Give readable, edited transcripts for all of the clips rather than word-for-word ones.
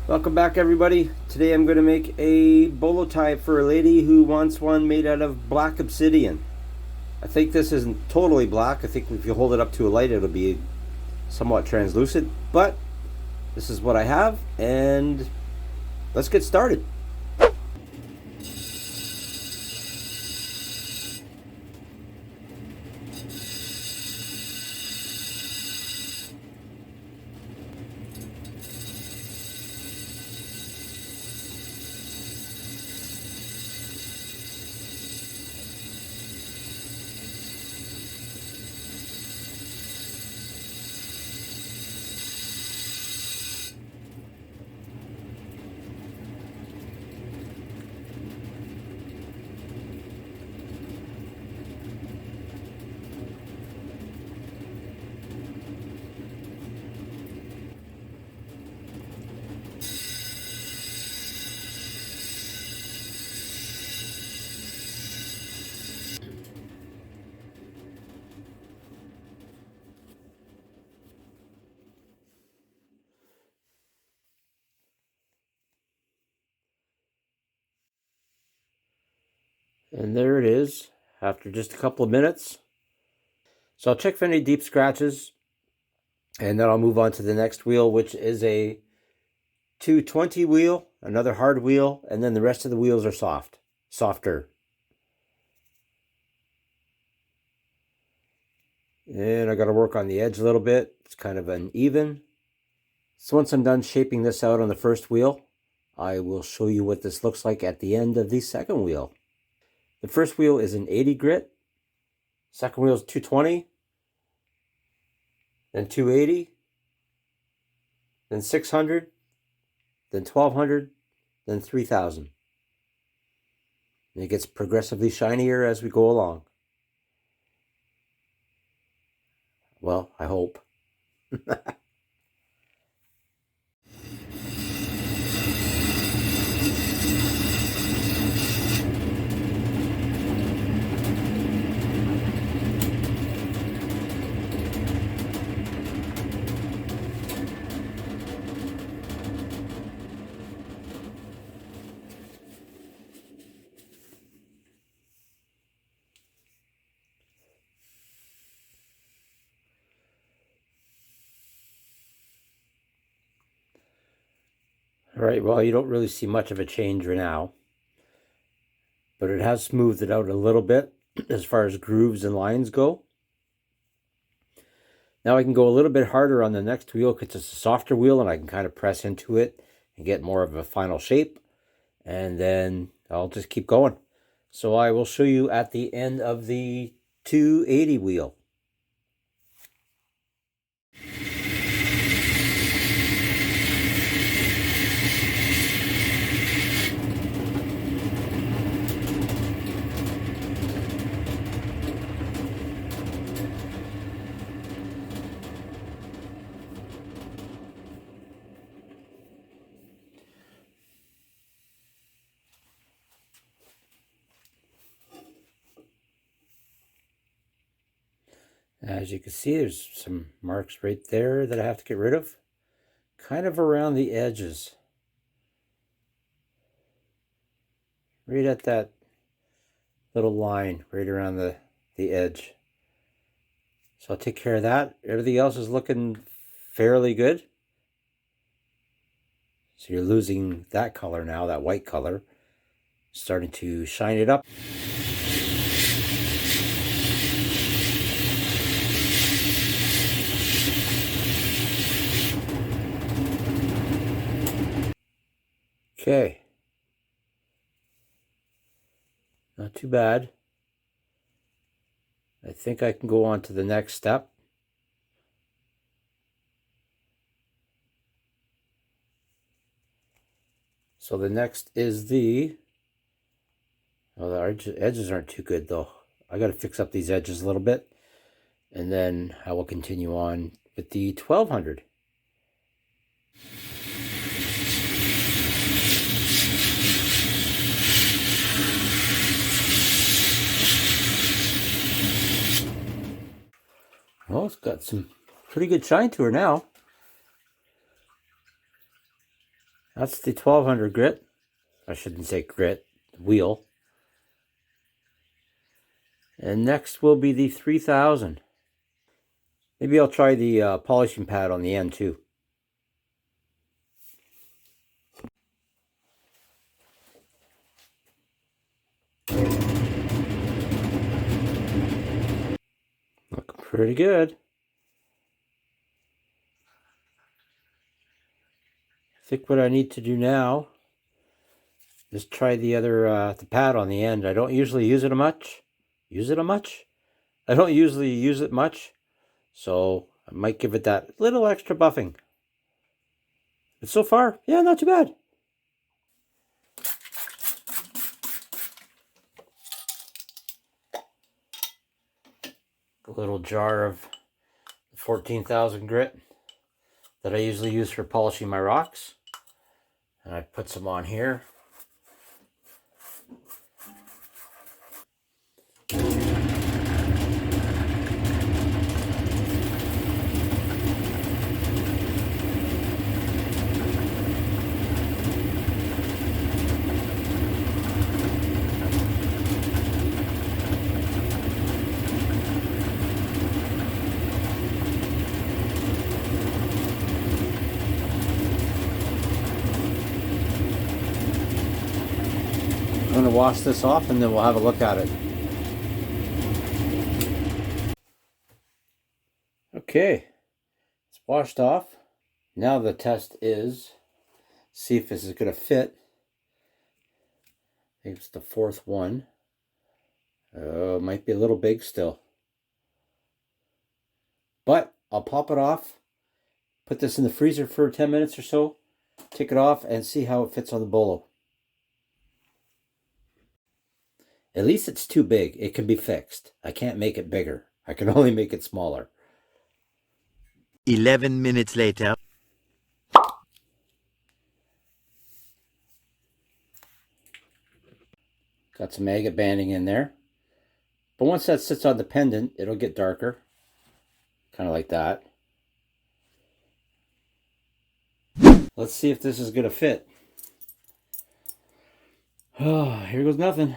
Welcome back, everybody. Today I'm going to make a bolo tie for a lady who wants one made out of black obsidian. I think this isn't totally black. I think if you hold it up to a light it'll be somewhat translucent, but this is what I have, and let's get started. And there it is after just a couple of minutes. So I'll check for any deep scratches, and then I'll move on to the next wheel, which is a 220 wheel, another hard wheel, and then the rest of the wheels are softer. And I got to work on the edge a little bit. It's kind of uneven. So once I'm done shaping this out on the first wheel, I will show you what this looks like at the end of the second wheel. The first wheel is an 80 grit. Second wheel is 220. Then 280. Then 600. Then 1200. Then 3000. And it gets progressively shinier as we go along. Well, I hope. All right, well, you don't really see much of a change right now, but it has smoothed it out a little bit as far as grooves and lines go. Now I can go a little bit harder on the next wheel because it's a softer wheel, and I can kind of press into it and get more of a final shape, and then I'll just keep going. So I will show you at the end of the 280 wheel. As you can see, there's some marks right there that I have to get rid of, kind of around the edges, right at that little line right around the edge. So I'll take care of that. Everything else is looking fairly good. So you're losing that color now, that white color, starting to shine it up. Okay, not too bad. I think I can go on to the next step. So the next is the edges aren't too good though. I got to fix up these edges a little bit, and then I will continue on with the 1200. Well, it's got some pretty good shine to her now. That's the 1200 grit. I shouldn't say grit, wheel. And next will be the 3000. Maybe I'll try the polishing pad on the end too. Looking pretty good. I think what I need to do now is try the other the pad on the end. I don't usually use it much. I don't usually use it much, so I might give it that little extra buffing. But so far, yeah, not too bad. A little jar of 14,000 grit that I usually use for polishing my rocks. And I put some on here. I'm going to wash this off and then we'll have a look at it. Okay, it's washed off. Now the test is see if this is going to fit. I think it's the fourth one. Might be a little big still. But I'll pop it off, put this in the freezer for 10 minutes or so, take it off and see how it fits on the bolo. At least it's too big. It can be fixed. I can't make it bigger. I can only make it smaller. 11 minutes later. Got some agate banding in there. But once that sits on the pendant, it'll get darker. Kind of like that. Let's see if this is going to fit. Oh, here goes nothing.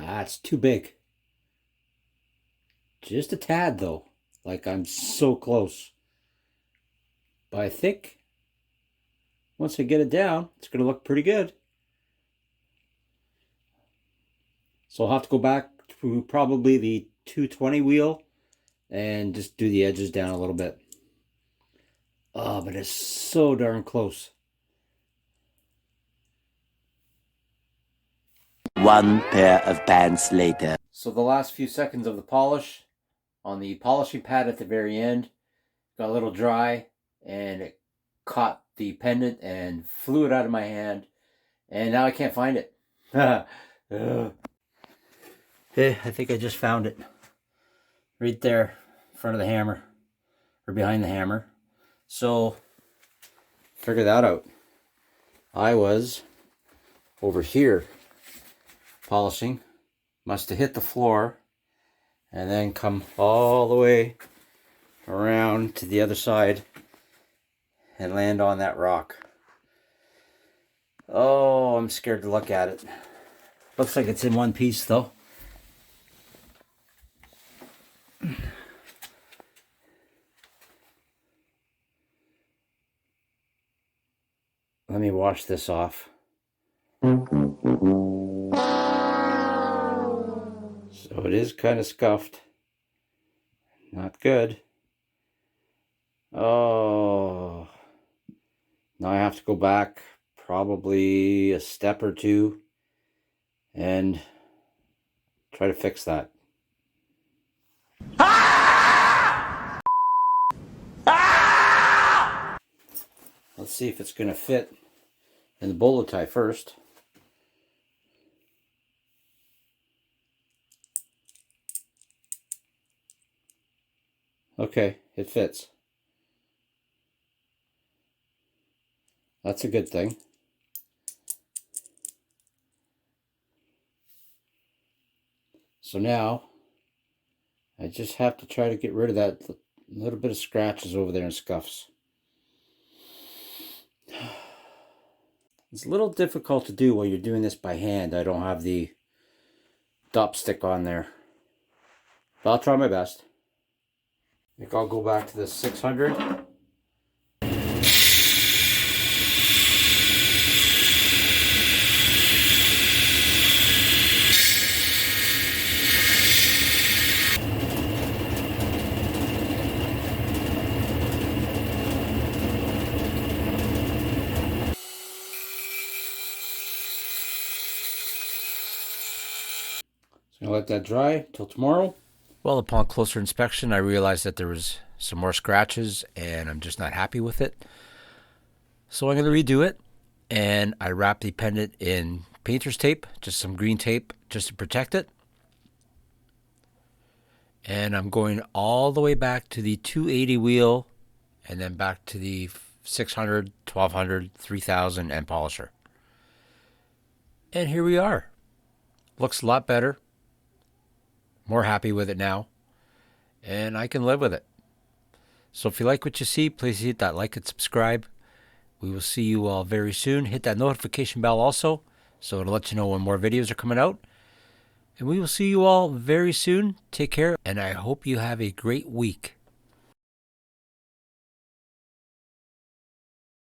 Ah, it's too big. Just a tad though. Like I'm so close. But I think once I get it down, it's going to look pretty good. So I'll have to go back to probably the 220 wheel and just do the edges down a little bit. Oh, but it's so darn close. One pair of pants later. So the last few seconds of the polish on the polishing pad at the very end got a little dry and it caught the pendant and flew it out of my hand, and now I can't find it. Hey, I think I just found it. Right there in front of the hammer, or behind the hammer. So, figure that out. I was over here polishing, must have hit the floor, and then come all the way around to the other side and land on that rock. Oh, I'm scared to look at it. Looks like it's in one piece though. Let me wash this off. So it is kind of scuffed. Not good. Oh. Now I have to go back probably a step or two and try to fix that. Let's see if it's going to fit in the bolo tie first. Okay, it fits. That's a good thing. So now I just have to try to get rid of that little bit of scratches over there and scuffs. It's a little difficult to do while you're doing this by hand. I don't have the dop stick on there. But I'll try my best. I think I'll go back to the 600. So I'm going to let that dry till tomorrow. Well, upon closer inspection, I realized that there was some more scratches, and I'm just not happy with it. So I'm going to redo it, and I wrapped the pendant in painter's tape, just some green tape, just to protect it. And I'm going all the way back to the 280 wheel, and then back to the 600, 1200, 3000, and polisher. And here we are. Looks a lot better. More happy with it now, and I can live with it. So if you like what you see, please hit that like and subscribe. We will see you all very soon. Hit that notification bell also, so it'll let you know when more videos are coming out. And we will see you all very soon. Take care, and I hope you have a great week.